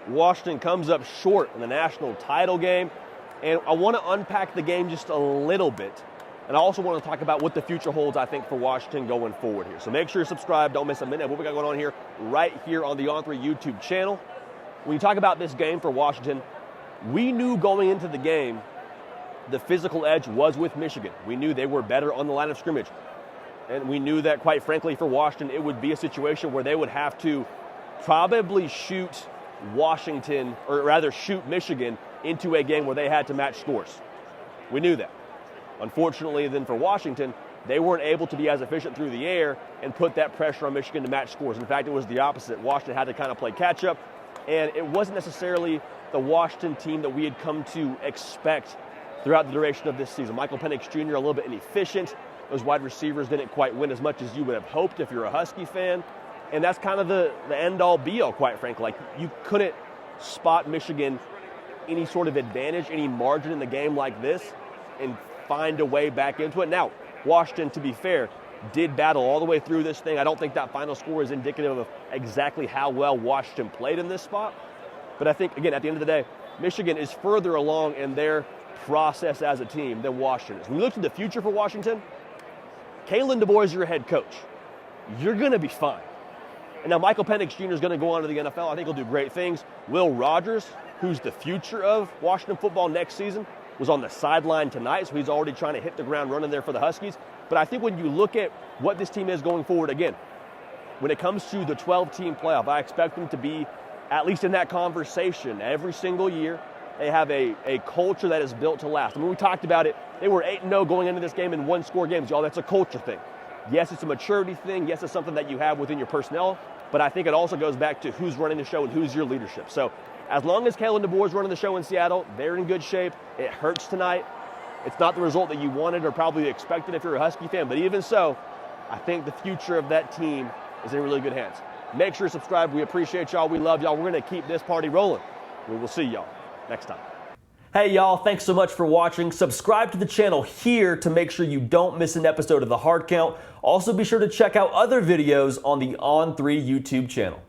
Washington comes up short in the national title game. And I want to unpack the game just a little bit. And I also want to talk about what the future holds, I think, for Washington going forward here. So make sure you're subscribed. Don't miss a minute of what we got going on here, right here on the On3 YouTube channel. When you talk about this game for Washington, we knew going into the game the physical edge was with Michigan. We knew they were better on the line of scrimmage. And we knew that, quite frankly, for Washington, it would be a situation where they would have to probably shoot Washington, or rather shoot Michigan into a game where they had to match scores. We knew that. Unfortunately, then for Washington, they weren't able to be as efficient through the air and put that pressure on Michigan to match scores. In fact, it was the opposite. Washington had to kind of play catch-up, and it wasn't necessarily the Washington team that we had come to expect throughout the duration of this season. Michael Penix Jr. a little bit inefficient. Those wide receivers didn't quite win as much as you would have hoped if you're a Husky fan. And that's kind of the end-all, be-all, quite frankly. Like, you couldn't spot Michigan any sort of advantage, any margin in the game like this, and find a way back into it. Now, Washington, to be fair, did battle all the way through this thing. I don't think that final score is indicative of exactly how well Washington played in this spot. But I think, again, at the end of the day, Michigan is further along in their process as a team than Washington is. When you look to the future for Washington, Kalen DeBoer is your head coach. You're going to be fine. And now Michael Penix Jr. is going to go on to the NFL. I think he'll do great things. Will Rogers, who's the future of Washington football next season, was on the sideline tonight, so he's already trying to hit the ground running there for the Huskies. But I think when you look at what this team is going forward, again, when it comes to the 12-team playoff, I expect them to be at least in that conversation every single year. They have a culture that is built to last. I mean, we talked about it. They were 8-0 going into this game in one-score games. Y'all, that's a culture thing. Yes, it's a maturity thing. Yes, it's something that you have within your personnel. But I think it also goes back to who's running the show and who's your leadership. So as long as Kalen DeBoer is running the show in Seattle, they're in good shape. It hurts tonight. It's not the result that you wanted or probably expected if you're a Husky fan. But even so, I think the future of that team is in really good hands. Make sure to subscribe. We appreciate y'all. We love y'all. We're going to keep this party rolling. We will see y'all next time. Hey y'all, thanks so much for watching. Subscribe to the channel here to make sure you don't miss an episode of The Hard Count. Also be sure to check out other videos on the On3 YouTube channel.